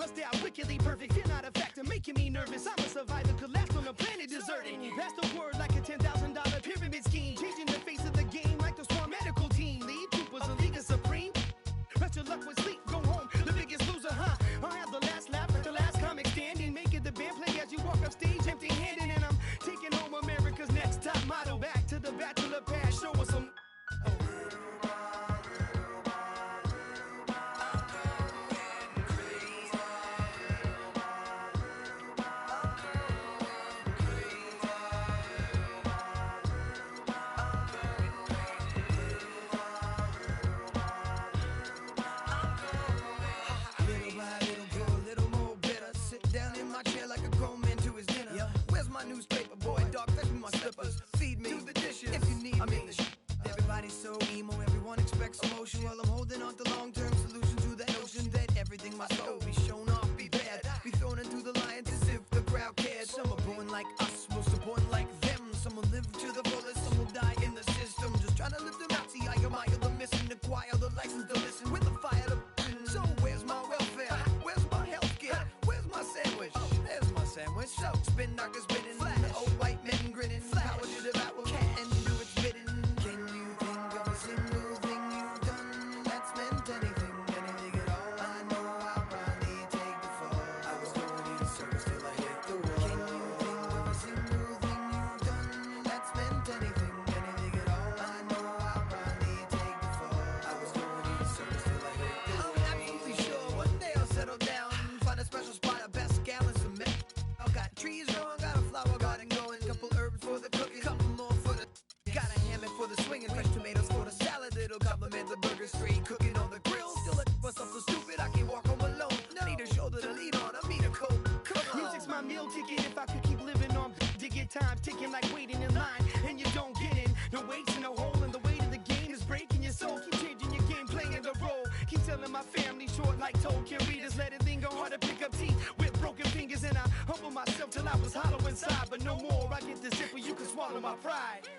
My style wickedly perfect, you're not a factor, making me nervous. I'm a survivor, collapsed on the planet deserted. That's the word like a $10,000 pyramid scheme, changing the face of the game like the Swarm medical team. Lead troopers, a league of supreme. Rest your luck with sleep, go home, the biggest loser, huh? I'll have the last laugh at the last comic standing, making the band play as you walk up stage empty-handed, and I'm taking home America's next top model. Back to the bachelor pad, show us some. Newspaper boy, dog, fetch me my slippers. Feed me, do the dishes if you need me. Everybody's so emo, everyone expects emotion. While I'm holding on to long-term solution to that notion that everything must go, be shown off, be bad, be thrown into the lions as if the crowd cared. Some are born like us, most are born like them. Some will live to the fullest, some will die in the system. Just trying to live them out, see I admire the mission, acquire the license to listen with the fire to. So where's my welfare? Where's my healthcare? Where's my sandwich? There's my sandwich. So spin doctors spinning. Old white men grinning, power to devour cat and do its bidding. Can you think of a single thing you've done that's meant anything, anything at all? I know I'll probably take the fall. I was going into service till I hit the wall. Can you think of a single thing you've done that's meant anything, anything at all? I know I'll probably take the fall. I was going into service till I hit the wall. I'm absolutely sure one day I'll settle down, find a special spot, a best gallons of milk. I've got trees growing, got a flower garden going, couple herbs for the cooking, couple more for the. Got a hammock for the swinging, fresh tomatoes for the salad. It'll compliment the burger, straight cooking on the grill. Still a myself so stupid I can't walk home alone. No. Need a shoulder to lean on, I need a coat. Music's my meal ticket. If I could keep living on, digging time ticking like waiting in line, and you don't get in. No weights in no hole, and the weight of the game is breaking your soul. Keep changing your game, playing the role. Keep telling my family short like Tolkien readers. Let it linger hard to pick up teeth with broken fingers, and I humble myself till I was hollow inside. But no more, I get the zipper, you can swallow my pride.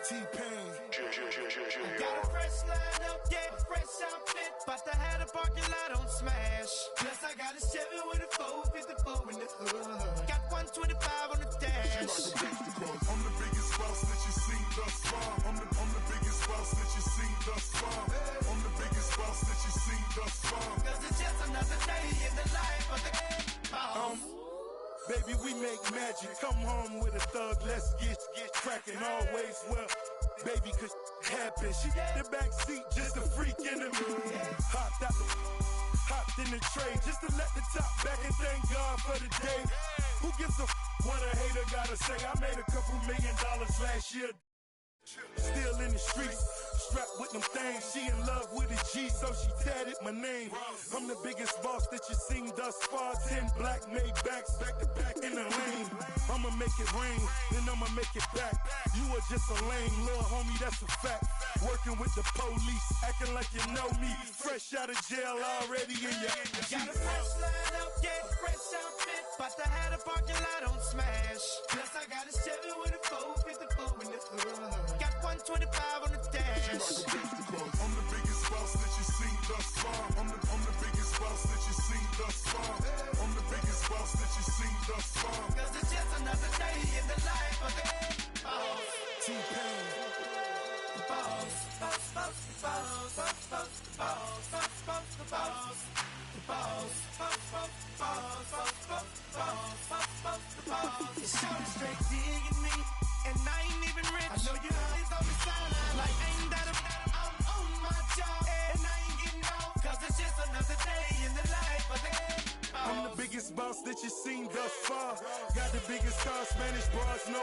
T-Pain. Got a fresh line up, yeah, fresh outfit. But I had a parking lot on Smash. Plus I got a Chevy with a 454 in the hood. Got 125 on the dash. I'm the biggest boss that you seen thus far. I'm the biggest boss that you seen thus far. I'm the biggest boss that you seen thus far. Cause it's just another day in the life of the boss. Baby, we make magic. Come home with a thug. Let's get cracking. Always well, baby, cause happen. She got the back seat, just a freak in the hopped in the tray just to let the top back and thank God for the day. Who gives a what a hater gotta say? I made a couple $1 million last year. Still in the streets, strapped with them things. She in love with a G, so she tatted my name. I'm the biggest boss that you seen thus far. 10 black made backs, back to back in the lane. I'ma make it rain, then I'ma make it back. You are just a lame little homie, that's a fact. Working with the police, acting like you know me. Fresh out of jail, already in your Got a fresh line up, yeah, fresh outfit. But I had a parking lot on Smash. Plus I got a Chevy with a 454 in the hood. Got 125 on the dash. I'm the biggest boss that you seen thus far. I'm the biggest boss that you seen thus far. I'm the biggest boss that you seen thus far. Cause it's just another day in the life of the boss. T-Pain. Boss, boss, boss, boss, boss, boss, boss, boss, boss, the boss. The boss, boss, boss, boss, boss, boss, boss, boss, boss, the boss. It's short straight digging me, and I ain't even rich. I know you always on the sideline, like ain't that I'm on my job, and I ain't getting off, cause it's just another day in the life of the I'm the biggest boss that you seen thus far. Got the biggest car, Spanish bras, no.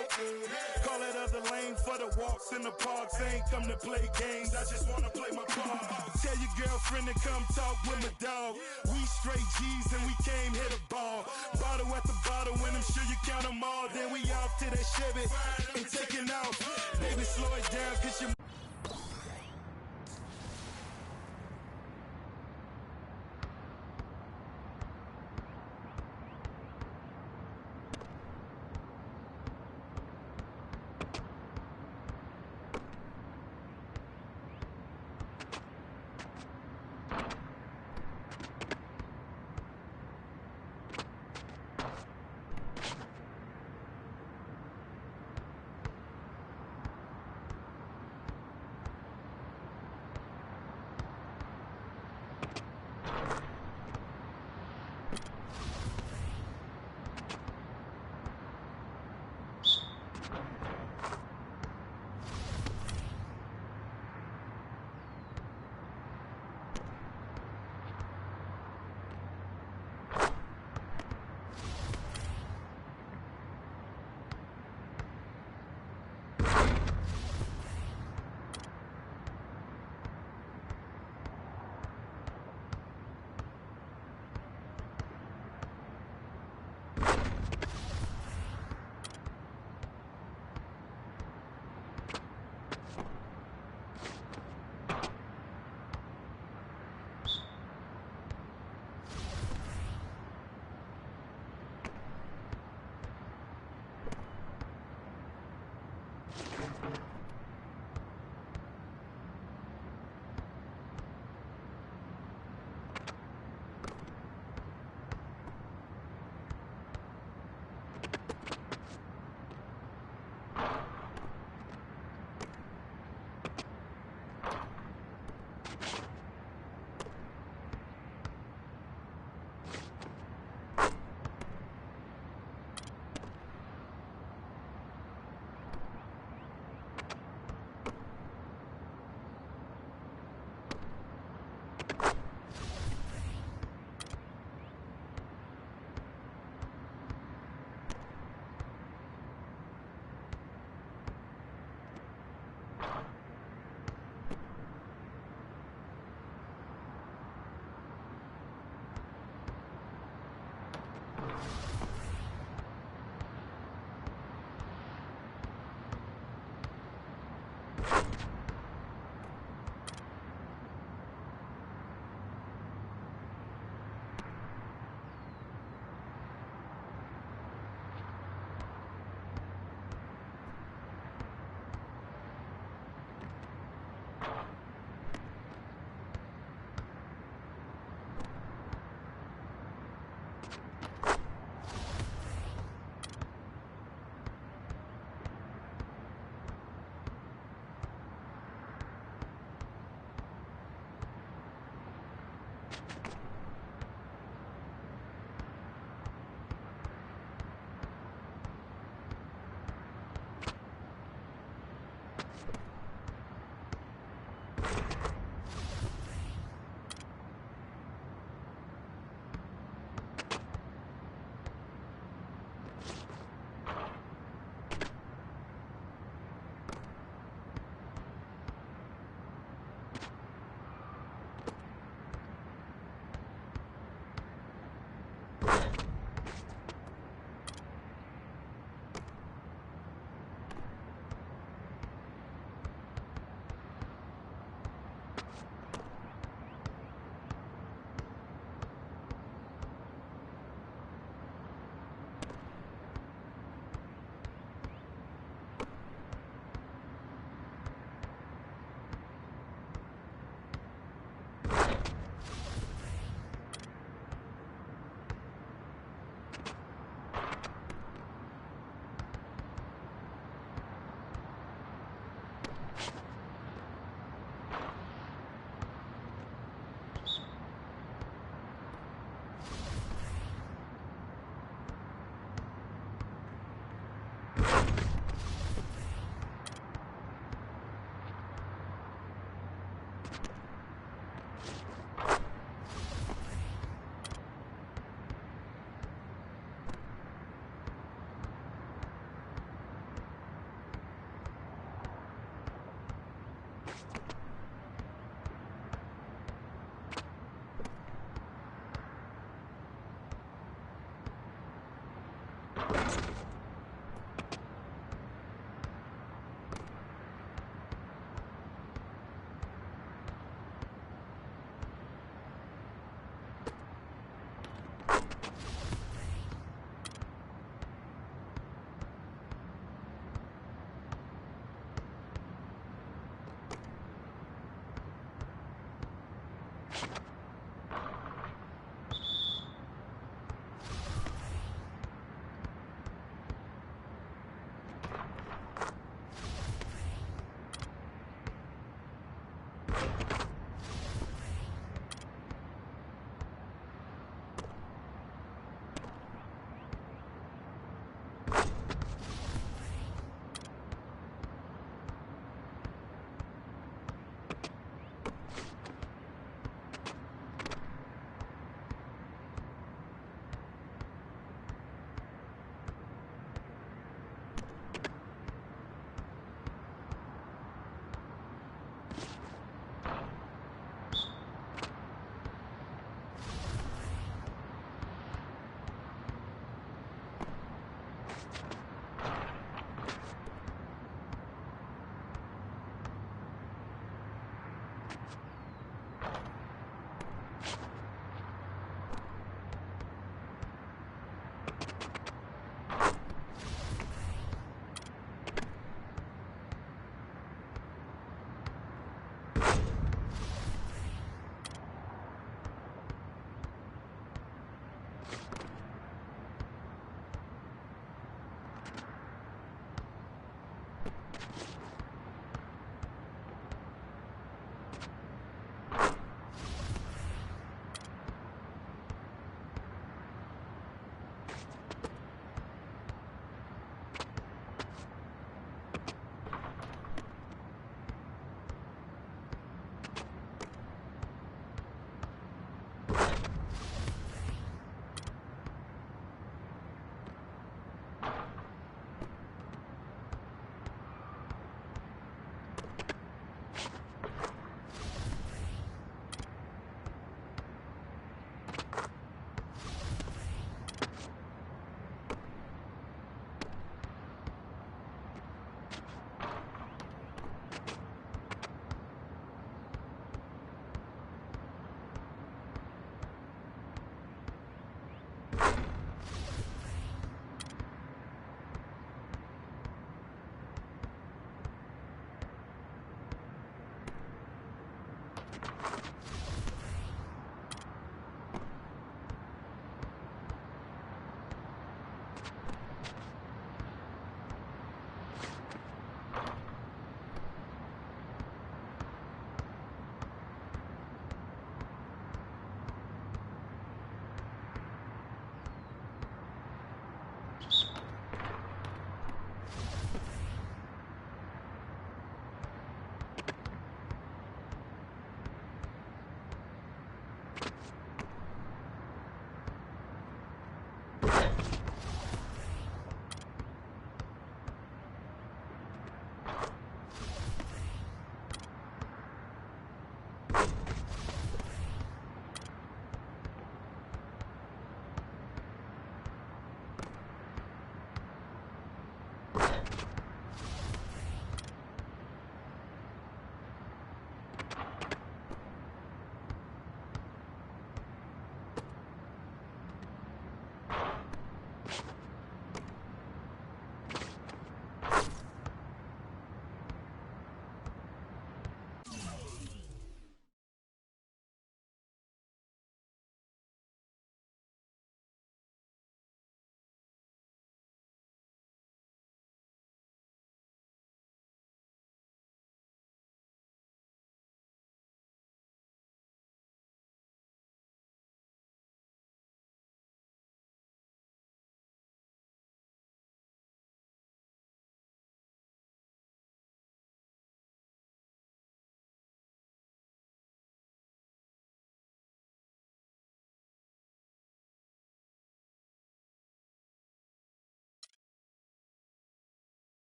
Call that other lane for the walks in the parks. Ain't come to play games, I just wanna play my part. Tell your girlfriend to come talk with my dog. We straight G's and we came hit a ball. Bottle at the bottle, when I'm sure you count them all. Then we off to that Chevy and taking off. Baby, slow it down, cause you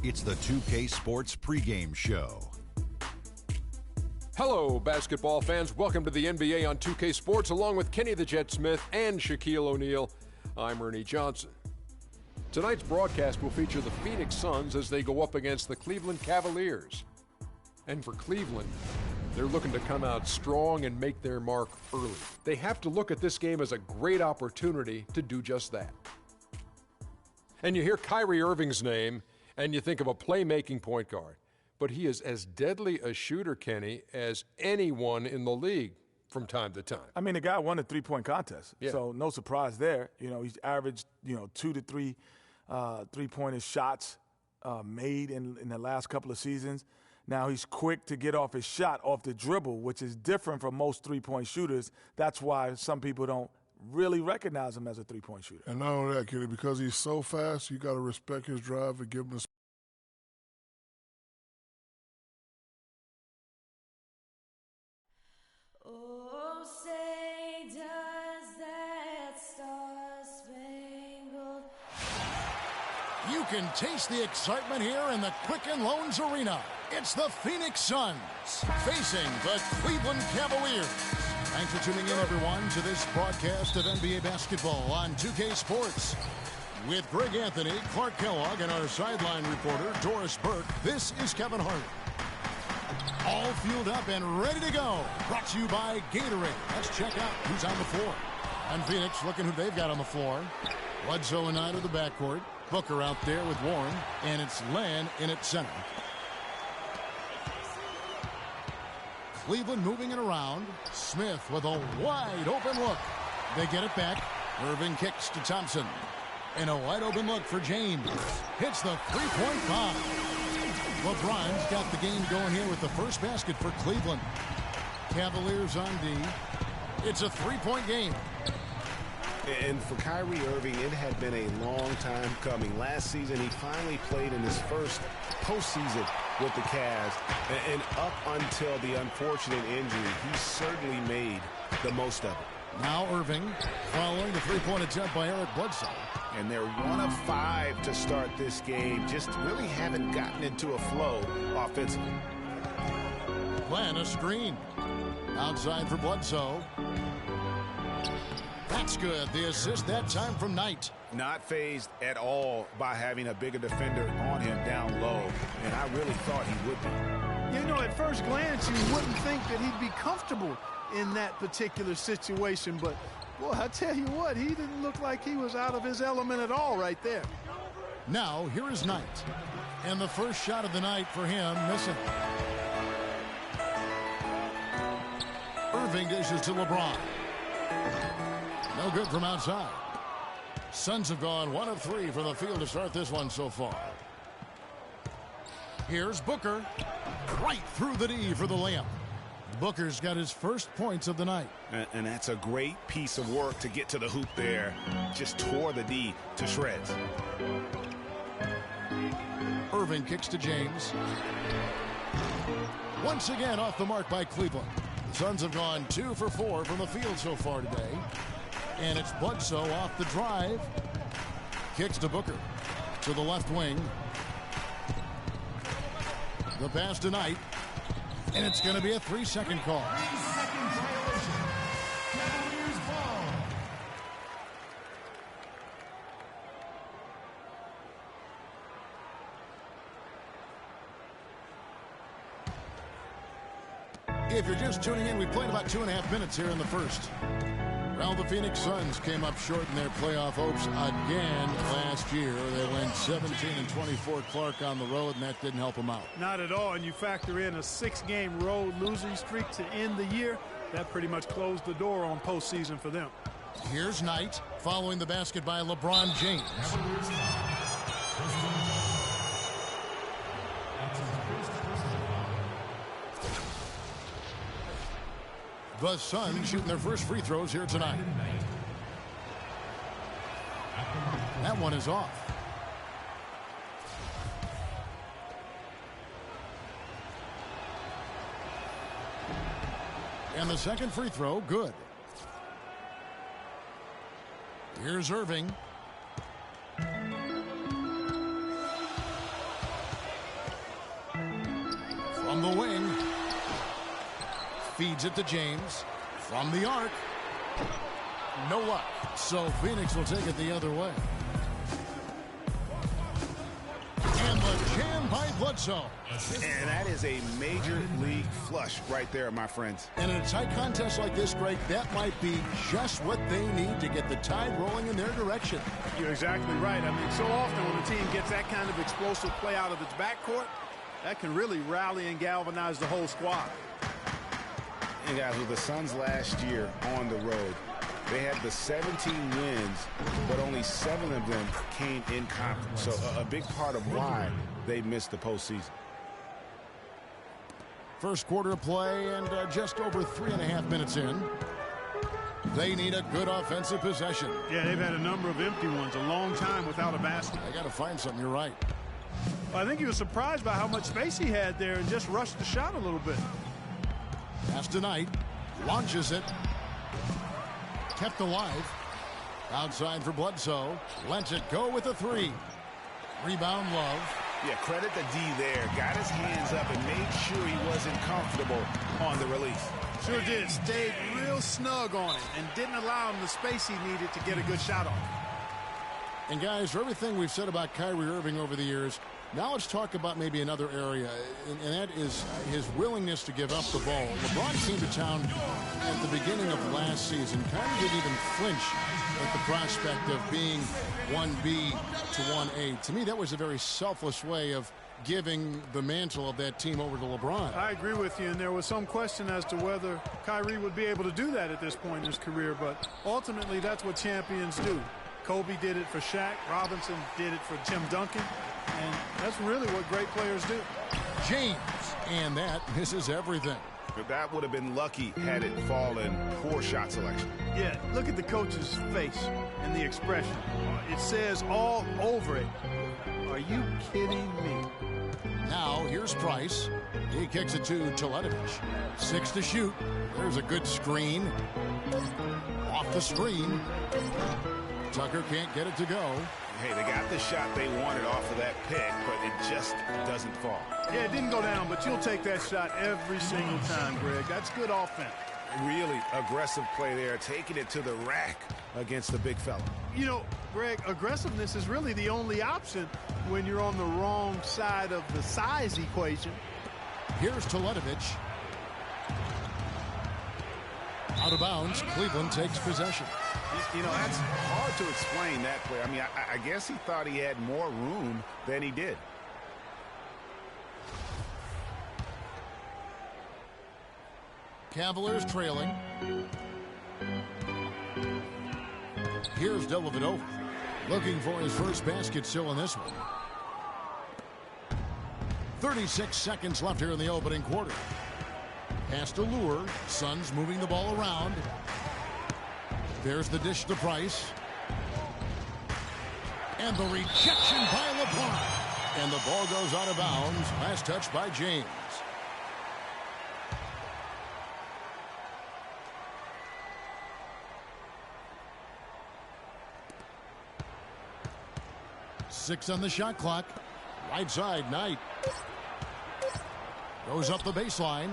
It's the 2K Sports pregame show. Hello, basketball fans. Welcome to the NBA on 2K Sports, along with Kenny the Jet Smith and Shaquille O'Neal. I'm Ernie Johnson. Tonight's broadcast will feature the Phoenix Suns as they go up against the Cleveland Cavaliers. And for Cleveland, they're looking to come out strong and make their mark early. They have to look at this game as a great opportunity to do just that. And you hear Kyrie Irving's name, and you think of a playmaking point guard. But he is as deadly a shooter, Kenny, as anyone in the league from time to time. I mean, the guy won a three-point contest, so no surprise there. You know, he's averaged, 2 to 3 three-pointer shots made in the last couple of seasons. Now he's quick to get off his shot off the dribble, which is different from most three-point shooters. That's why some people don't really recognize him as a three-point shooter. And not only that, Kenny, because he's so fast, you got to respect his drive and give him the Oh, say does that star-spangled... You can taste the excitement here in the Quicken Loans Arena. It's the Phoenix Suns facing the Cleveland Cavaliers. Thanks for tuning in, everyone, to this broadcast of NBA basketball on 2K Sports. With Greg Anthony, Clark Kellogg, and our sideline reporter, Doris Burke, this is Kevin Hart. All fueled up and ready to go. Brought to you by Gatorade. Let's check out who's on the floor. And Phoenix, looking who they've got on the floor. Bledsoe and Knight of the backcourt. Booker out there with Warren, and it's Land in at center. Cleveland moving it around. Smith with a wide open look. They get it back. Irving kicks to Thompson. And a wide open look for James. Hits the three-point bomb. LeBron's got the game going here with the first basket for Cleveland. Cavaliers on D. It's a three-point game. And for Kyrie Irving, it had been a long time coming. Last season, he finally played in his first postseason with the Cavs. And up until the unfortunate injury, he certainly made the most of it. Now Irving following the three-point attempt by Eric Bledsoe. And they're 1 of 5 to start this game. Just really haven't gotten into a flow offensively. Plan a screen. Outside for Bledsoe. That's good. The assist that time from Knight. Not fazed at all by having a bigger defender on him down low. And I really thought he would be. You know, at first glance, you wouldn't think that he'd be comfortable in that particular situation. But, boy, I tell you what, he didn't look like he was out of his element at all right there. Now, here is Knight. And the first shot of the night for him, missing. Irving dishes to LeBron. No good from outside. Suns have gone 1 of 3 from the field to start this one so far. Here's Booker. Right through the D for the layup. Booker's got his first points of the night. And that's a great piece of work to get to the hoop there. Just tore the D to shreds. Irving kicks to James. Once again off the mark by Cleveland. The Suns have gone 2 for 4 from the field so far today. And it's Bledsoe off the drive. Kicks to Booker. To the left wing. The pass to Knight. And it's going to be a 3-second call. 3-second violation. Cavaliers ball. If you're just tuning in, we played about 2.5 minutes here in the first. Well, the Phoenix Suns came up short in their playoff hopes again last year. They went 17-24 Clark on the road, and that didn't help them out. Not at all, and you factor in a 6-game road losing streak to end the year. That pretty much closed the door on postseason for them. Here's Knight following the basket by LeBron James. The Suns shooting their first free throws here tonight. That one is off. And the second free throw, good. Here's Irving. From the wing. Feeds it to James. From the arc. No luck. So Phoenix will take it the other way. And the jam by Bledsoe. And that is a major league flush right there, my friends. And in a tight contest like this, Greg, that might be just what they need to get the tide rolling in their direction. You're exactly right. I mean, so often when a team gets that kind of explosive play out of its backcourt, that can really rally and galvanize the whole squad. And guys, with the Suns last year on the road, they had the 17 wins, but only 7 of them came in conference. So a big part of why they missed the postseason. First quarter of play and just over 3.5 minutes in. They need a good offensive possession. Yeah, they've had a number of empty ones, a long time without a basket. I got to find something. You're right. Well, I think he was surprised by how much space he had there and just rushed the shot a little bit. Pass to Knight. Launches it. Kept alive. Outside for Bledsoe. Lets it go with a 3. Rebound Love. Yeah, credit the D there. Got his hands up and made sure he wasn't comfortable on the release. Sure did. Stayed real snug on it and didn't allow him the space he needed to get a good shot off. And guys, for everything we've said about Kyrie Irving over the years, now let's talk about maybe another area, and that is his willingness to give up the ball. LeBron came to town at the beginning of last season. Kyrie didn't even flinch at the prospect of being 1B to 1A. To me, that was a very selfless way of giving the mantle of that team over to LeBron. I agree with you, and there was some question as to whether Kyrie would be able to do that at this point in his career, but ultimately that's what champions do. Kobe did it for Shaq. Robinson did it for Tim Duncan. And that's really what great players do. James, and that misses everything. But that would have been lucky had it fallen. Poor shot selection. Yeah, look at the coach's face and the expression. It says all over it. Are you kidding me? Now, here's Price. He kicks it to Teletovic. 6 to shoot. There's a good screen. Off the screen. Tucker can't get it to go. Hey, they got the shot they wanted off of that pick, but it just doesn't fall. Yeah, it didn't go down, but you'll take that shot every single time, Greg. That's good offense. Really aggressive play there, taking it to the rack against the big fella. You know, Greg, aggressiveness is really the only option when you're on the wrong side of the size equation. Here's Teletovic. Out of bounds, Cleveland takes possession. You know, that's hard to explain that play. I mean, I guess he thought he had more room than he did. Cavaliers trailing. Here's Dellavedova, looking for his first basket still in this one. 36 seconds left here in the opening quarter. Pass to Lure. Suns moving the ball around. There's the dish to Price. And the rejection by LeBron. And the ball goes out of bounds. Last touch by James. Six on the shot clock. Right side, Knight. Goes up the baseline.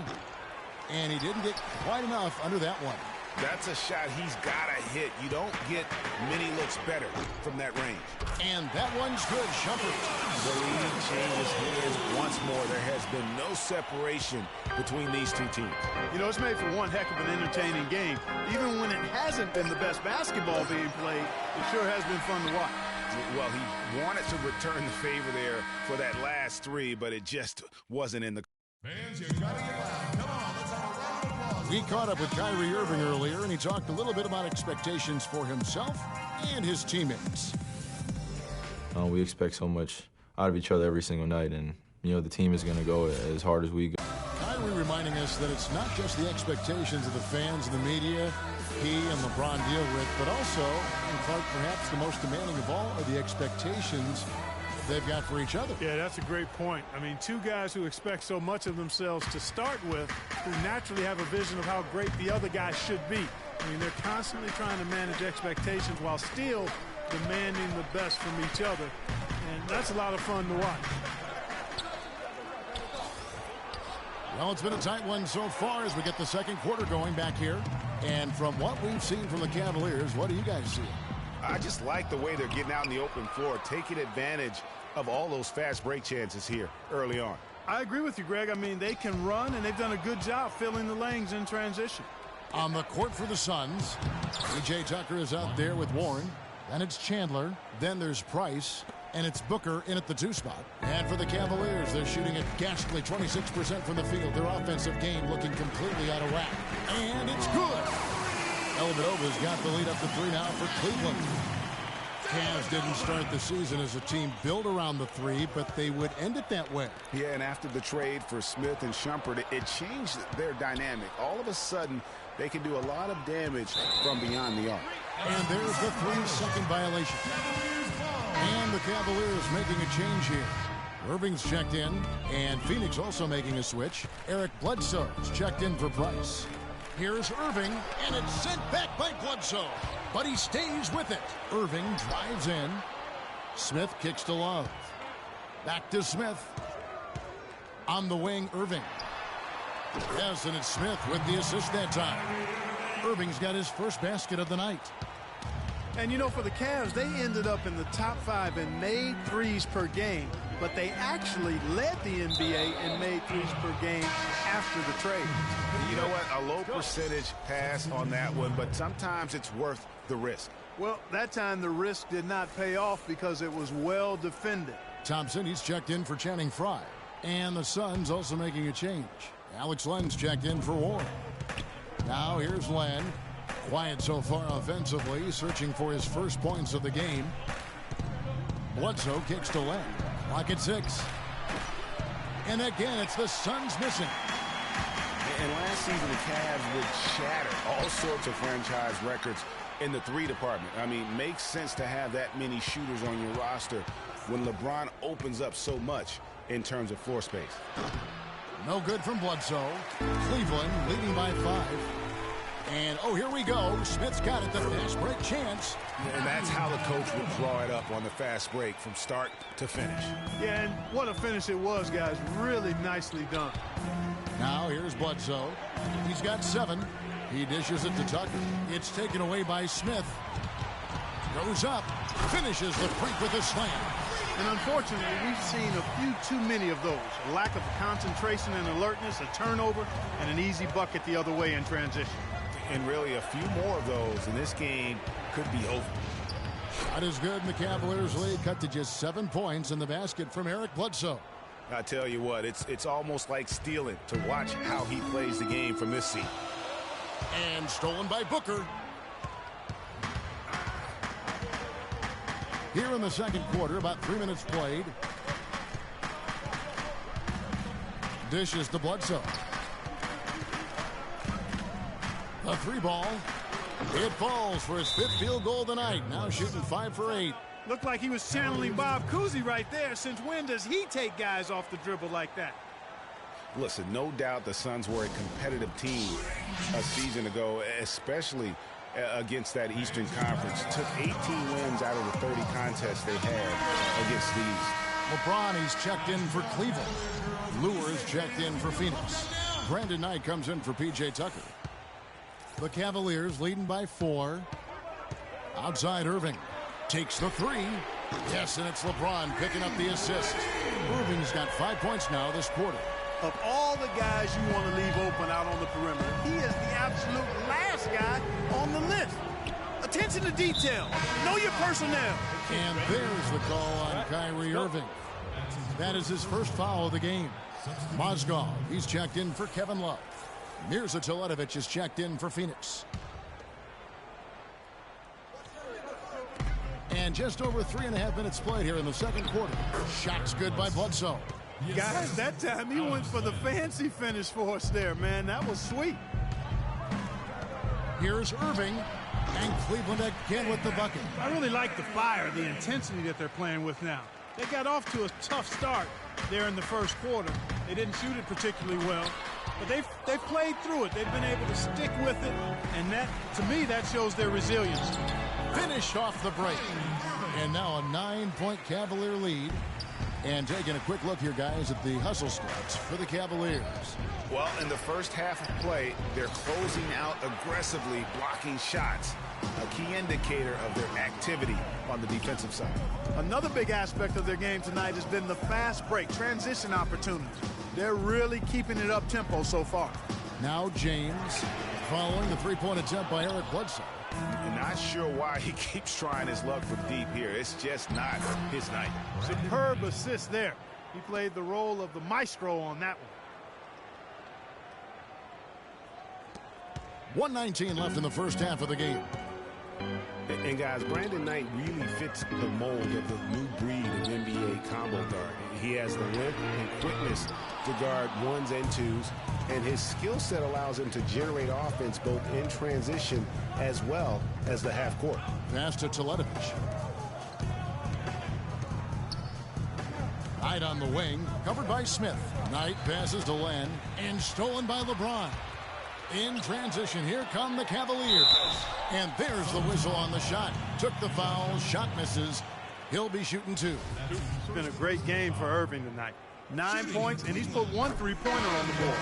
And he didn't get quite enough under that one. That's a shot he's got to hit. You don't get many looks better from that range. And that one's good. Shumpert. The lead changes hands once more. There has been no separation between these two teams. You know, it's made for one heck of an entertaining game. Even when it hasn't been the best basketball being played, it sure has been fun to watch. Well, he wanted to return the favor there for that last three, but it just wasn't in the... Fans, you gotta get loud. Come on, let's have a round of applause. We caught up with Kyrie Irving earlier, and he talked a little bit about expectations for himself and his teammates. We expect so much out of each other every single night, and, you know, the team is going to go as hard as we go. Kyrie reminding us that it's not just the expectations of the fans and the media he and LeBron deal with, but also, and Clark, perhaps the most demanding of all, are the expectations they've got for each other. Yeah, that's a great point. I mean, two guys who expect so much of themselves to start with, who naturally have a vision of how great the other guy should be. I mean, they're constantly trying to manage expectations while still demanding the best from each other. And that's a lot of fun to watch. Well, it's been a tight one so far as we get the second quarter going back here. And from what we've seen from the Cavaliers, what do you guys see? I just like the way they're getting out on the open floor, taking advantage of all those fast break chances here early on. I agree with you, Greg. I mean, they can run, and they've done a good job filling the lanes in transition. On the court for the Suns, P.J. Tucker is out there with Warren. Then it's Chandler. Then there's Price. And it's Booker in at the 2 spot. And for the Cavaliers, they're shooting a ghastly 26% from the field. Their offensive game looking completely out of whack. And it's good. Dellavedova's got the lead up to 3 now for Cleveland. Cavs didn't start the season as a team built around the 3, but they would end it that way. Yeah, and after the trade for Smith and Shumpert, it changed their dynamic. All of a sudden, they can do a lot of damage from beyond the arc. And there's the 3-second violation. And the Cavaliers making a change here. Irving's checked in, and Phoenix also making a switch. Eric Bledsoe's checked in for Price. Here's Irving, and it's sent back by Bledsoe. But he stays with it. Irving drives in. Smith kicks to Love. Back to Smith. On the wing, Irving. Yes, and it's Smith with the assist that time. Irving's got his first basket of the night. And, you know, for the Cavs, they ended up in the top 5 in made threes per game, but they actually led the NBA in made threes per game after the trade. You know what? A low percentage pass on that one, but sometimes it's worth the risk. Well, that time the risk did not pay off because it was well defended. Thompson, he's checked in for Channing Frye. And the Suns also making a change. Alex Len's checked in for Ward. Now here's Len. Quiet so far offensively, searching for his first points of the game. Bledsoe kicks to Len. Clock at 6. And again, it's the Suns missing. And last season, the Cavs would shatter all sorts of franchise records in the 3 department. I mean, makes sense to have that many shooters on your roster when LeBron opens up so much in terms of floor space. No good from Bledsoe. Cleveland leading by 5. And, oh, here we go. Smith's got it, the fast break chance. And that's how the coach would draw it up on the fast break from start to finish. Yeah, and what a finish it was, guys. Really nicely done. Now here's Bledsoe. He's got 7. He dishes it to Tucker. It's taken away by Smith. Goes up. Finishes the break with a slam. And unfortunately, we've seen a few too many of those. A lack of concentration and alertness, a turnover, and an easy bucket the other way in transition. And really a few more of those, and this game could be over. That is good, and the Cavaliers lead cut to just 7 points in the basket from Eric Bledsoe. I tell you what, it's almost like stealing to watch how he plays the game from this seat. And stolen by Booker. Here in the second quarter, about 3 minutes played. Dishes to Bledsoe. A 3 ball. It falls for his 5th field goal tonight. Now shooting 5 for 8. Looked like he was channeling Bob Cousy right there. Since when does he take guys off the dribble like that? Listen, no doubt the Suns were a competitive team a season ago, especially against that Eastern Conference. Took 18 wins out of the 30 contests they had against these. LeBron, he's checked in for Cleveland. Lewis checked in for Phoenix. Brandon Knight comes in for P.J. Tucker. The Cavaliers leading by 4. Outside Irving. Takes the 3. Yes, and it's LeBron picking up the assist. Irving's got 5 points now this quarter. Of all the guys you want to leave open out on the perimeter, he is the absolute last guy on the list. Attention to detail. Know your personnel. And there's the call on Kyrie Irving. That is his first foul of the game. Mozgov, he's checked in for Kevin Love. Mirza Teletovic is checked in for Phoenix. And just over 3.5 minutes played here in the second quarter. Shot's good by Bledsoe. Guys, that time he went for the fancy finish for us there, man. That was sweet. Here's Irving, and Cleveland again with the bucket. I really like the fire, the intensity that they're playing with now. They got off to a tough start there in the first quarter. They didn't shoot it particularly well, but they've played through it. They've been able to stick with it, and that, to me, that shows their resilience. Finished off the break. And now a 9-point Cavalier lead. And taking a quick look here, guys, at the hustle stats for the Cavaliers. Well, in the first half of play, they're closing out aggressively, blocking shots. A key indicator of their activity on the defensive side. Another big aspect of their game tonight has been the fast break, transition opportunities. They're really keeping it up tempo so far. Now James, following the 3-point attempt by Eric Bledsoe. I'm not sure why he keeps trying his luck from deep here. It's just not his night. Superb assist there. He played the role of the maestro on that one. 1:19 left in the first half of the game. And guys, Brandon Knight really fits the mold of the new breed of NBA combo guard. He has the length and quickness to guard 1s and 2s, and his skill set allows him to generate offense both in transition as well as the half court. Pass to Teletovic. Knight on the wing, covered by Smith. Knight passes to Len, and stolen by LeBron. In transition, here come the Cavaliers. And there's the whistle on the shot. Took the foul, shot misses. He'll be shooting 2. It's been a great game for Irving tonight. 9 points, and he's put 1 3-pointer on the board.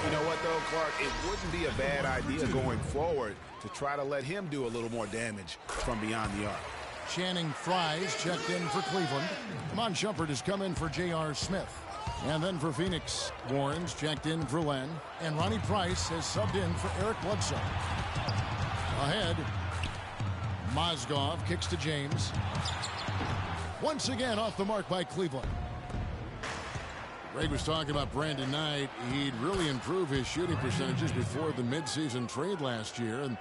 You know what, though, Clark? It wouldn't be a bad idea going forward to try to let him do a little more damage from beyond the arc. Channing Frye's checked in for Cleveland. Mon Shumpert has come in for J.R. Smith. And then for Phoenix, Warren's checked in for Len. And Ronnie Price has subbed in for Eric Bledsoe. Ahead, Mozgov kicks to James. Once again off the mark by Cleveland. Greg was talking about Brandon Knight. He'd really improve his shooting percentages before the midseason trade last year. And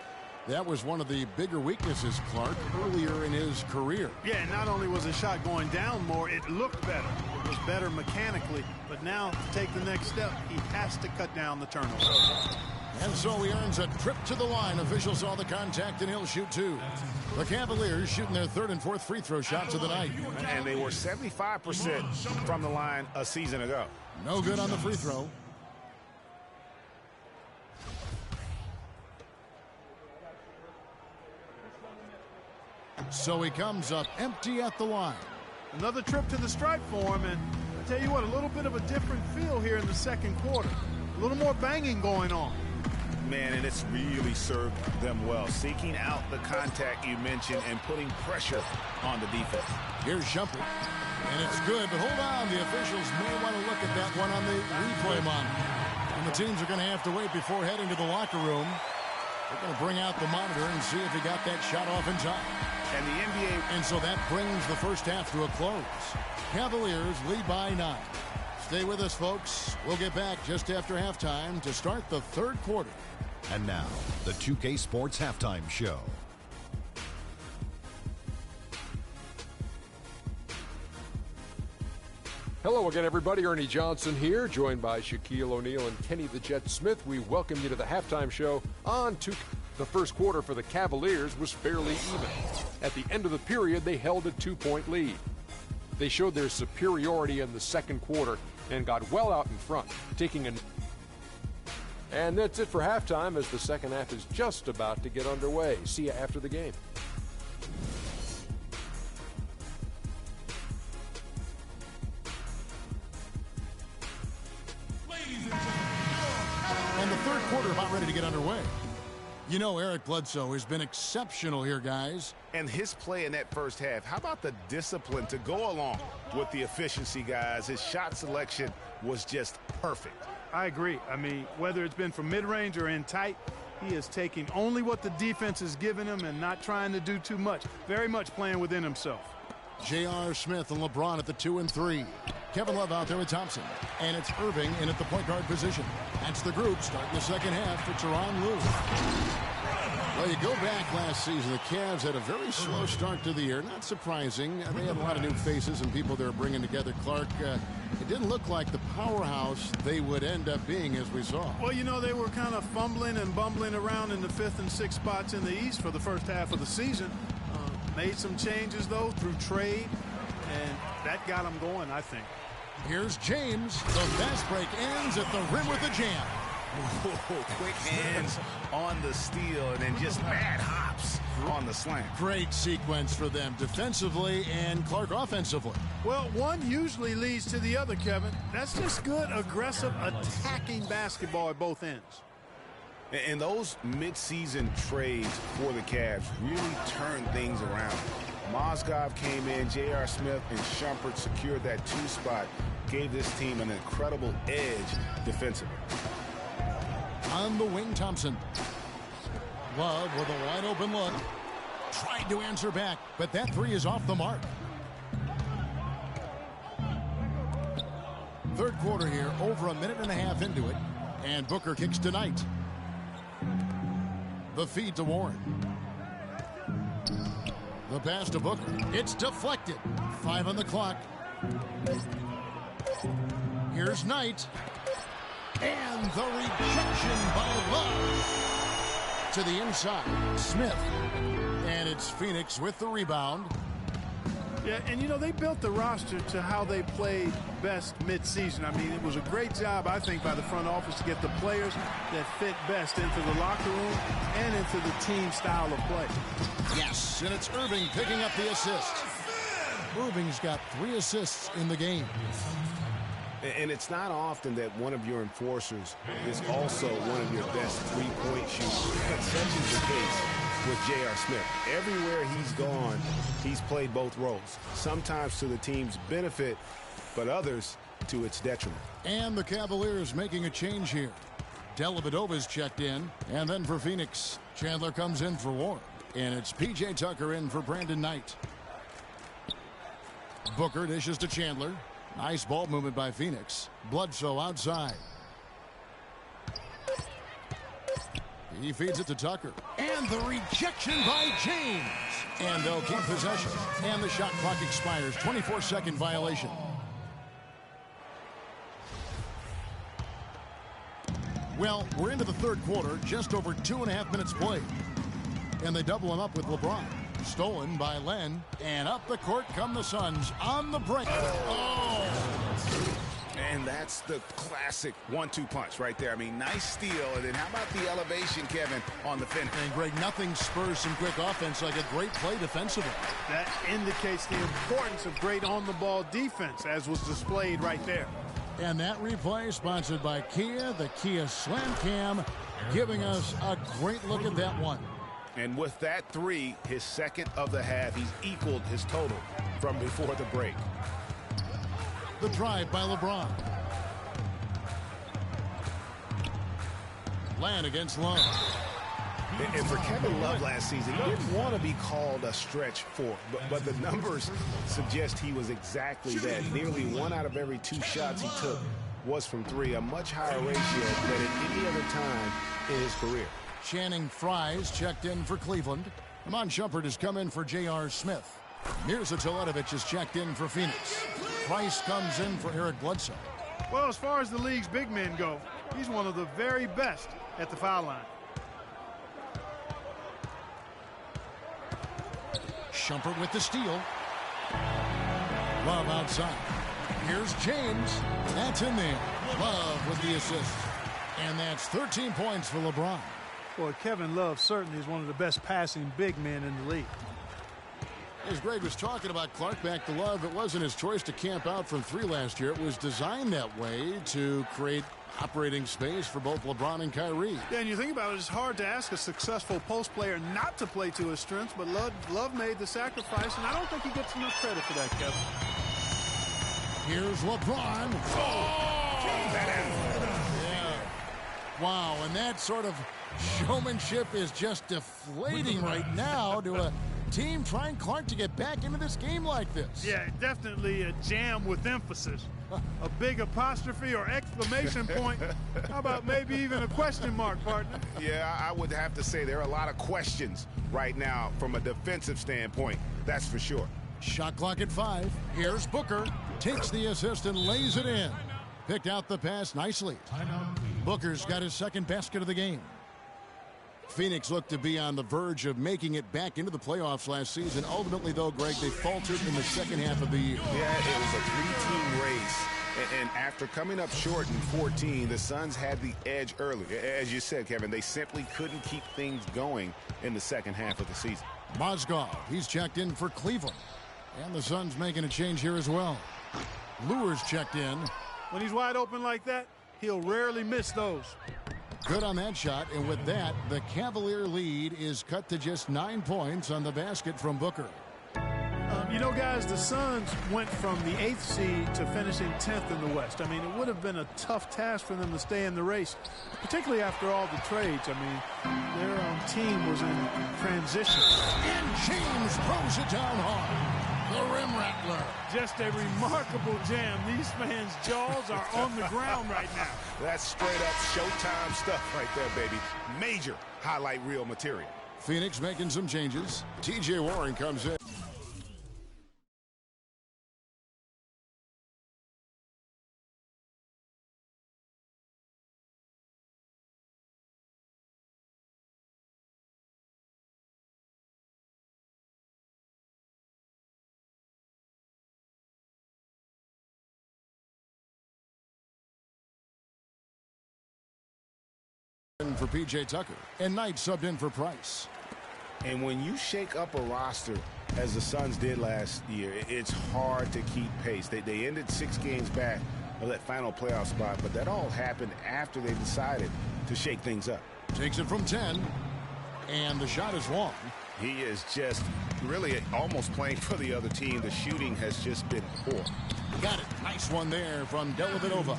that was one of the bigger weaknesses, Clark, earlier in his career. Yeah, and not only was his shot going down more, it looked better. It was better mechanically. But now, to take the next step, he has to cut down the turnovers. And so he earns a trip to the line. Officials saw the contact, and he'll shoot 2. The Cavaliers shooting their 3rd and 4th free throw shots of the night. And they were 75% from the line a season ago. No good on the free throw. So he comes up empty at the line. Another trip to the stripe for him, and I tell you what, a little bit of a different feel here in the second quarter. A little more banging going on. Man, and it's really served them well. Seeking out the contact you mentioned and putting pressure on the defense. Here's Shumpert. And it's good, but hold on. The officials may want to look at that one on the replay monitor. And the teams are going to have to wait before heading to the locker room. They're going to bring out the monitor and see if he got that shot off in time. And the NBA... And so that brings the first half to a close. Cavaliers lead by 9. Stay with us, folks. We'll get back just after halftime to start the 3rd quarter. And now, the 2K Sports Halftime Show. Hello again, everybody. Ernie Johnson here, joined by Shaquille O'Neal and Kenny the Jet Smith. We welcome you to the halftime show on 2K. The first quarter for the Cavaliers was fairly even. At the end of the period, they held a 2-point lead. They showed their superiority in the second quarter and got well out in front, taking an... And that's it for halftime, as the second half is just about to get underway. See you after the game. And the 3rd quarter about ready to get underway. You know, Eric Bledsoe has been exceptional here, guys. And his play in that first half, how about the discipline to go along with the efficiency, guys? His shot selection was just perfect. I agree. I mean, whether it's been from mid-range or in tight, he is taking only what the defense is giving him and not trying to do too much. Very much playing within himself. J.R. Smith and LeBron at the 2 and 3. Kevin Love out there with Thompson. And it's Irving in at the point guard position. That's the group starting the second half for Tyronn Lue. Well, you go back last season, the Cavs had a very slow start to the year. Not surprising. They had a lot of new faces and people they were bringing together. Clark, it didn't look like the powerhouse they would end up being, as we saw. Well, you know, they were kind of fumbling and bumbling around in the 5th and 6th spots in the East for the first half of the season. Made some changes, though, through trade, and that got them going, I think. Here's James. The fast break ends at the rim with a jam. Whoa, quick hands on the steal and then just mad hops on the slam. Great sequence for them defensively and Clark offensively. Well, one usually leads to the other, Kevin. That's just good, aggressive, attacking basketball at both ends. And those midseason trades for the Cavs really turned things around. Mozgov came in, J.R. Smith and Shumpert secured that 2 spot, gave this team an incredible edge defensively. On the wing, Thompson. Love with a wide open look. Tried to answer back, but that 3 is off the mark. 3rd quarter here, over a minute and a half into it. And Booker kicks tonight. The feed to Warren. The pass to Booker. It's deflected. 5 on the clock. Here's Knight. And the rejection by Love. To the inside. Smith. And it's Phoenix with the rebound. Yeah, and you know, they built the roster to how they played best midseason. I mean, it was a great job, I think, by the front office to get the players that fit best into the locker room and into the team style of play. Yes, and it's Irving picking up the assist. Irving's got 3 assists in the game. And it's not often that one of your enforcers is also one of your best three-point shooters. Such is the case with J.R. Smith. Everywhere he's gone, he's played both roles, sometimes to the team's benefit, but others to its detriment. And the Cavaliers making a change here. Dellavedova's checked in, and then for Phoenix, Chandler comes in for Warren, and it's P.J. Tucker in for Brandon Knight. Booker dishes to Chandler. Nice ball movement by Phoenix. Bledsoe outside. He feeds it to Tucker. And the rejection by James. And they'll keep possession. And the shot clock expires. 24-second violation. Well, we're into the third quarter. Just over 2.5 minutes played. And they double him up with LeBron. Stolen by Len, and up the court come the Suns on the break. Oh! And that's the classic 1-2 punch right there. I mean, nice steal, and then how about the elevation, Kevin, on the finish? And Greg, nothing spurs some quick offense like a great play defensively. That indicates the importance of great on-the-ball defense, as was displayed right there. And that replay sponsored by Kia, the Kia Slam Cam, giving us a great look at that one. And with that three, his second of the half, he's equaled his total from before the break. The drive by LeBron. Land against Love. And for Kevin Love last season, he didn't want to be called a stretch four, but the numbers suggest he was exactly that. Nearly 1 out of every 2 shots he took was from three, a much higher ratio than at any other time in his career. Channing Frye's checked in for Cleveland. Amon Shumpert has come in for J.R. Smith. Mirza Teletovic has checked in for Phoenix. Price comes in for Eric Bledsoe. Well, as far as the league's big men go, he's one of the very best at the foul line. Shumpert with the steal. Love outside. Here's James. That's in there. Love with the assist. And that's 13 points for LeBron. Boy, Kevin Love certainly is one of the best passing big men in the league. As Greg was talking about Clark back to Love, it wasn't his choice to camp out from 3 last year. It was designed that way to create operating space for both LeBron and Kyrie. Yeah, and you think about it, it's hard to ask a successful post player not to play to his strengths, but Love made the sacrifice, and I don't think he gets enough credit for that, Kevin. Here's LeBron. Oh! Yeah. Wow, and that sort of showmanship is just deflating right now to a team trying Clark to get back into this game like this. Yeah, definitely a jam with emphasis. A big apostrophe or exclamation point. How about maybe even a question mark, partner? Yeah, I would have to say there are a lot of questions right now from a defensive standpoint. That's for sure. Shot clock at 5. Here's Booker. Takes the assist and lays it in. Picked out the pass nicely. Booker's got his second basket of the game. Phoenix looked to be on the verge of making it back into the playoffs last season. Ultimately, though, Greg, they faltered in the second half of the year. Yeah, it was a 3-team race. And after coming up short in 14, the Suns had the edge early. As you said, Kevin, they simply couldn't keep things going in the second half of the season. Mozgov, he's checked in for Cleveland. And the Suns making a change here as well. Lure's checked in. When he's wide open like that, he'll rarely miss those. Good on that shot, and with that, the Cavalier lead is cut to just 9 points on the basket from Booker. You know, guys, the Suns went from the 8th seed to finishing 10th in the West. I mean, it would have been a tough task for them to stay in the race, particularly after all the trades. I mean, their team was in transition. And James throws it down hard. The rim rattler. Just a remarkable jam. These fans' jaws are on the ground right now. That's straight up Showtime stuff right there, baby. Major highlight reel material. Phoenix making some changes. T.J. Warren comes in. For P.J. Tucker, and Knight subbed in for Price. And when you shake up a roster, as the Suns did last year, it's hard to keep pace. They ended 6 games back of that final playoff spot, but that all happened after they decided to shake things up. Takes it from 10, and the shot is long. He is just really almost playing for the other team. The shooting has just been poor. Got it. Nice one there from Dellavedova.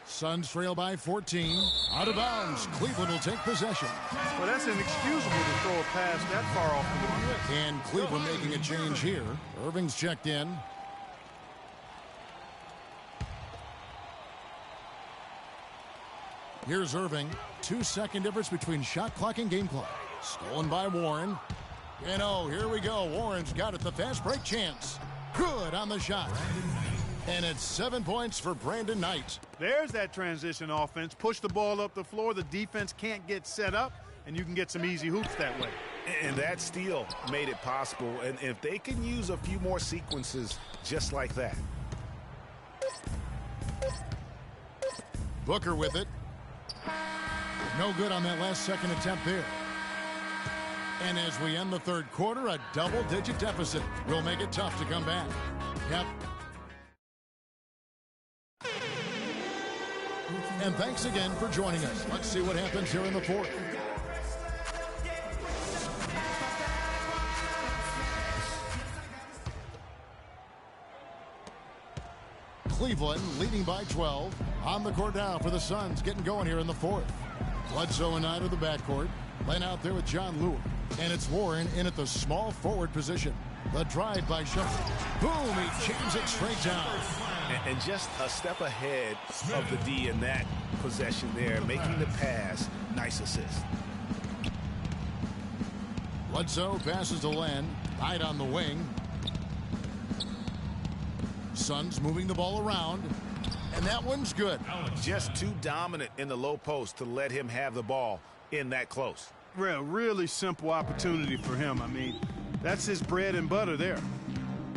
Suns trail by 14. Out of bounds. Cleveland will take possession. Well, that's inexcusable to throw a pass that far off the mark. And Cleveland making a change here. Irving's checked in. Here's Irving. 2-second difference between shot clock and game clock. Stolen by Warren. And oh, here we go. Warren's got it. The fast break chance. Good on the shot. And it's 7 points for Brandon Knight. There's that transition offense. Push the ball up the floor. The defense can't get set up, and you can get some easy hoops that way. And that steal made it possible. And if they can use a few more sequences just like that. Booker with it. No good on that last second attempt there. And as we end the third quarter, a double-digit deficit will make it tough to come back. Yep. And thanks again for joining us. Let's see what happens here in the fourth. Cleveland leading by 12. On the court now for the Suns, getting going here in the fourth. Bledsoe and Knight of the backcourt. Laying out there with John Lewis. And it's Warren in at the small forward position. The drive by Shumpert. Boom, he jams it straight down. And just a step ahead of the D in that possession there, making the pass. Nice assist. Bledsoe passes to Len. Knight on the wing. Suns moving the ball around. And that one's good. Just too dominant in the low post to let him have the ball in that close. Really simple opportunity for him. I mean, that's his bread and butter there.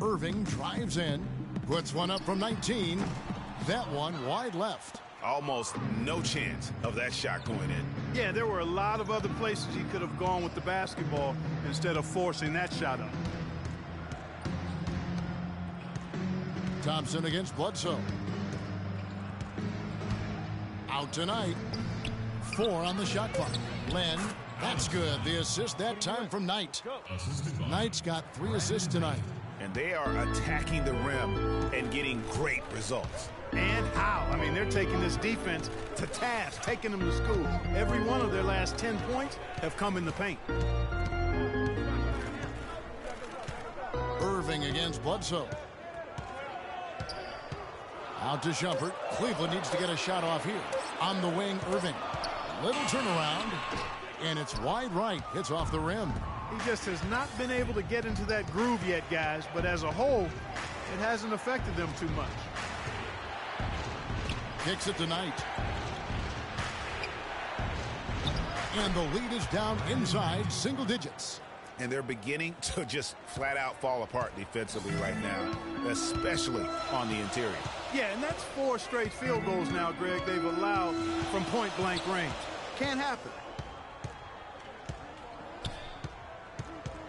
Irving drives in. Puts one up from 19. That one wide left. Almost no chance of that shot going in. Yeah, there were a lot of other places he could have gone with the basketball instead of forcing that shot up. Thompson against Bledsoe. Out tonight. 4 on the shot clock. Len, that's good. The assist that time from Knight. Knight's got 3 assists tonight. And they are attacking the rim and getting great results. And how? I mean, they're taking this defense to task, taking them to school. Every one of their last 10 points have come in the paint. Irving against Bledsoe. Out to Shumpert. Cleveland needs to get a shot off here. On the wing, Irving. Little turnaround. And it's wide right. Hits off the rim. He just has not been able to get into that groove yet, guys. But as a whole, it hasn't affected them too much. Kicks it to Knight. And the lead is down inside single digits. And they're beginning to just flat out fall apart defensively right now, especially on the interior. Yeah, and that's 4 straight field goals now, Greg, they've allowed from point-blank range. Can't happen.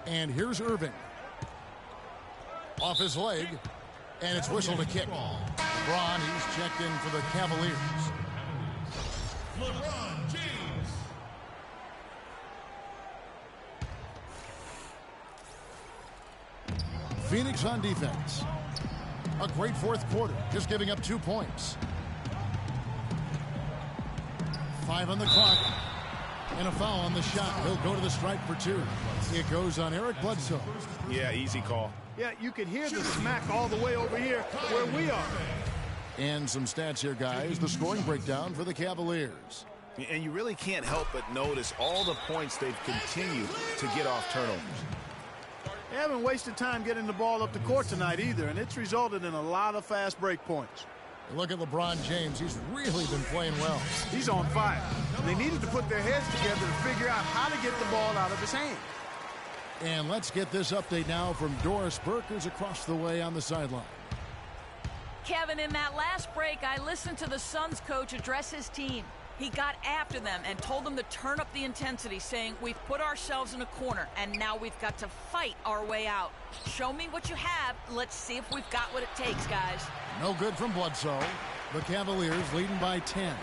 And here's Irving. Off his leg, and it's whistled a kick. LeBron, he's checked in for the Cavaliers. LeBron James. Phoenix on defense. A great fourth quarter, just giving up 2 points. 5 on the clock. And a foul on the shot. He'll go to the strike for 2. It goes on Eric Bledsoe. Yeah, easy call. Yeah, you can hear the smack all the way over here where we are. And some stats here, guys. The scoring breakdown for the Cavaliers. And you really can't help but notice all the points they've continued to get off turnovers. They haven't wasted time getting the ball up the court tonight either, and it's resulted in a lot of fast break points. Look at LeBron James. He's really been playing well. He's on fire. And they needed to put their heads together to figure out how to get the ball out of his hand. And let's get this update now from Doris Burke, who's across the way on the sideline. Kevin, in that last break, I listened to the Suns coach address his team. He got after them and told them to turn up the intensity, saying, we've put ourselves in a corner, and now we've got to fight our way out. Show me what you have. Let's see if we've got what it takes, guys. No good from Bledsoe. The Cavaliers leading by 10.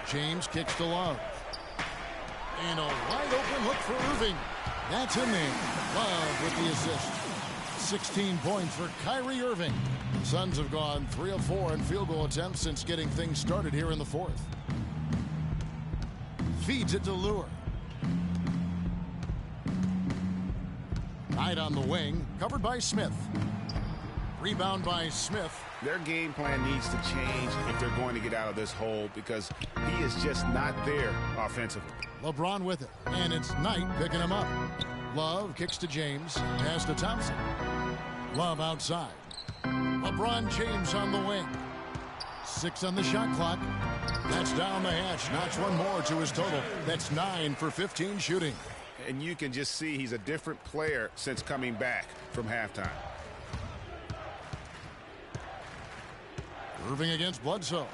James kicks to Love. And a wide open look for Irving. That's in there. Love with the assist. 16 points for Kyrie Irving. Suns have gone 3 of 4 in field goal attempts since getting things started here in the fourth. Feeds it to Lure. Knight on the wing, covered by Smith. Rebound by Smith. Their game plan needs to change if they're going to get out of this hole because he is just not there offensively. LeBron with it, and it's Knight picking him up. Love kicks to James, pass to Thompson. Love outside. LeBron James on the wing. 6 on the shot clock. That's down the hatch. Knocks one more to his total. That's 9 for 15 shooting. And you can just see he's a different player since coming back from halftime. Irving against Bledsoe.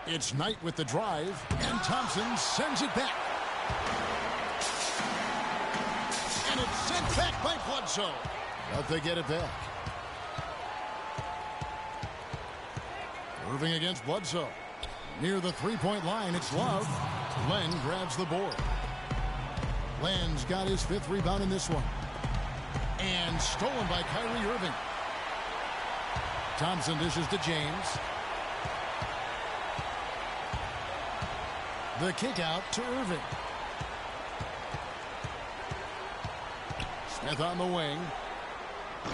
It's Knight with the drive, and Thompson sends it back. And it's sent back by Bledsoe. But they get it back. Irving against Bledsoe. Near the three-point line, it's Love. Len grabs the board. Len's got his 5th rebound in this one. And stolen by Kyrie Irving. Thompson dishes to James. The kick out to Irving. Smith on the wing.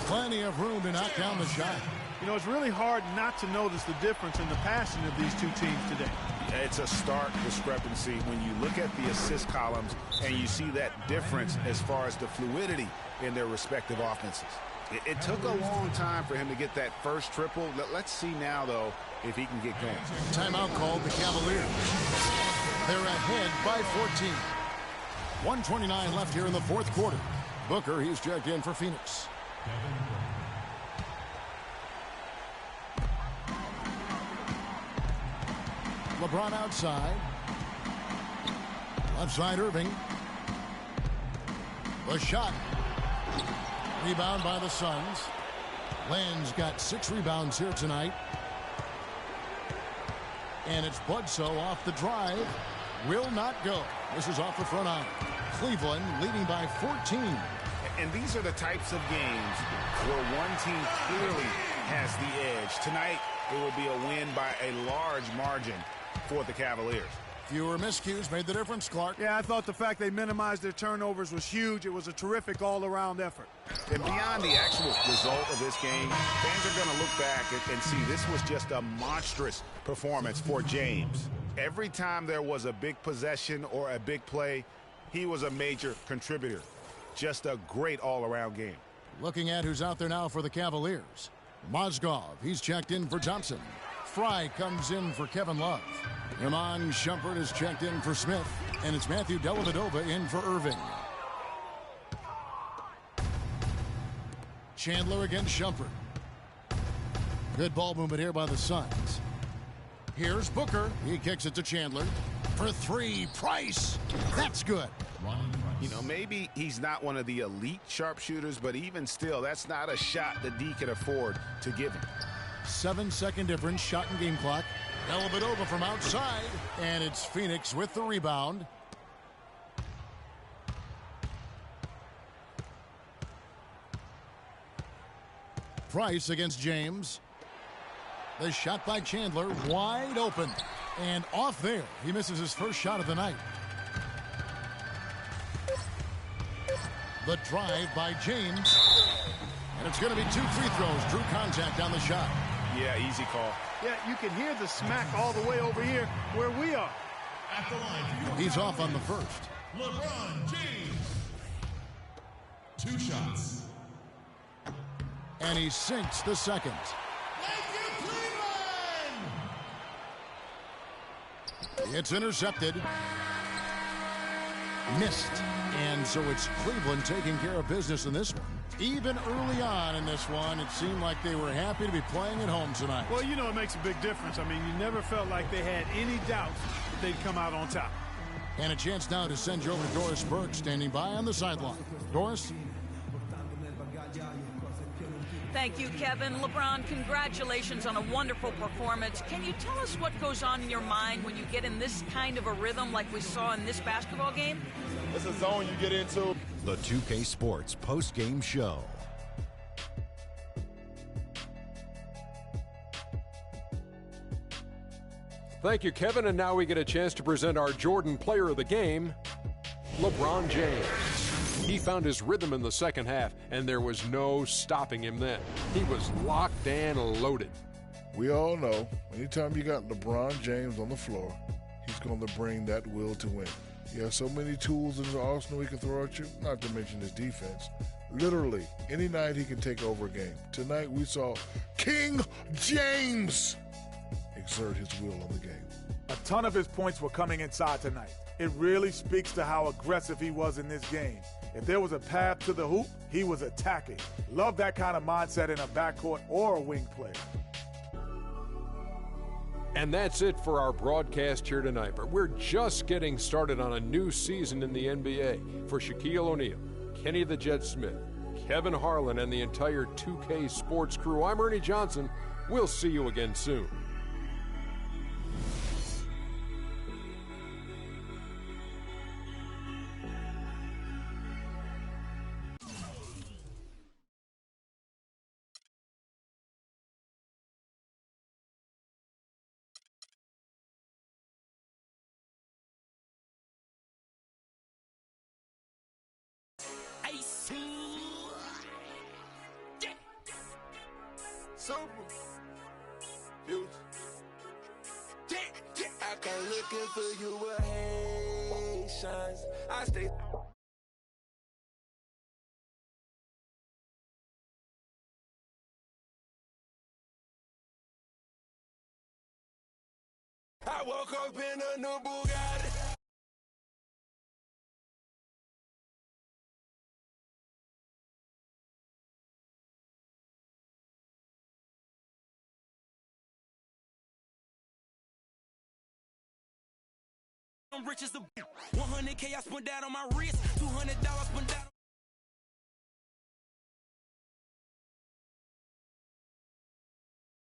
Plenty of room to knock down the shot. You know, it's really hard not to notice the difference in the passing of these two teams today. It's a stark discrepancy when you look at the assist columns and you see that difference as far as the fluidity in their respective offenses. It took a long time for him to get that first triple. Let's see now, though, if he can get going. Timeout called the Cavaliers. They're ahead by 14. 1:29 left here in the fourth quarter. Booker, he's checked in for Phoenix. LeBron outside. Left side Irving. The shot. Rebound by the Suns. Len's got 6 rebounds here tonight. And it's Bledsoe off the drive. Will not go. This is off the front iron. Cleveland leading by 14. And these are the types of games where one team clearly has the edge. Tonight, it will be a win by a large margin for the Cavaliers. Fewer miscues made the difference, Clark. Yeah, I thought the fact they minimized their turnovers was huge. It was a terrific all-around effort. And beyond the actual result of this game, fans are going to look back and see this was just a monstrous performance for James. Every time there was a big possession or a big play, he was a major contributor. Just a great all-around game. Looking at who's out there now for the Cavaliers. Mozgov, he's checked in for Thompson. Fry comes in for Kevin Love. Iman Shumpert is checked in for Smith. And it's Matthew Dellavedova in for Irving. Chandler against Shumpert. Good ball movement here by the Suns. Here's Booker. He kicks it to Chandler. For 3, Price. That's good. You know, maybe he's not one of the elite sharpshooters, but even still, that's not a shot that D can afford to give him. 7-second difference, shot and game clock. Dellavedova from outside, and it's Phoenix with the rebound. Price against James. The shot by Chandler, wide open. And off there, he misses his first shot of the night. The drive by James. And it's going to be 2 free throws. Drew contact on the shot. Yeah, easy call. Yeah, you can hear the smack all the way over here where we are. At the line, he's off on the first. LeBron James. 2 shots. And he sinks the second. Thank you, Cleveland! It's intercepted. Missed. And so it's Cleveland taking care of business in this one. Even early on in this one, it seemed like they were happy to be playing at home tonight. Well, you know, it makes a big difference. I mean, you never felt like they had any doubts that they'd come out on top. And a chance now to send you over to Doris Burke, standing by on the sideline. Doris? Thank you, Kevin. LeBron, congratulations on a wonderful performance. Can you tell us what goes on in your mind when you get in this kind of a rhythm like we saw in this basketball game? It's a zone you get into. The 2K Sports post-game show. Thank you, Kevin. And now we get a chance to present our Jordan Player of the Game, LeBron James. He found his rhythm in the second half, and there was no stopping him then. He was locked and loaded. We all know, anytime you got LeBron James on the floor, he's going to bring that will to win. He has so many tools in his arsenal he can throw at you, not to mention his defense. Literally, any night he can take over a game. Tonight we saw King James exert his will on the game. A ton of his points were coming inside tonight. It really speaks to how aggressive he was in this game. If there was a path to the hoop, he was attacking. Love that kind of mindset in a backcourt or a wing player. And that's it for our broadcast here tonight. But we're just getting started on a new season in the NBA. For Shaquille O'Neal, Kenny the Jet Smith, Kevin Harlan, and the entire 2K Sports crew, I'm Ernie Johnson. We'll see you again soon. Super. Future. I come looking for you with Haitians. I stay. I woke up in a new Bugatti. I'm rich as the 100K I spent that on my wrist, $200 spent that on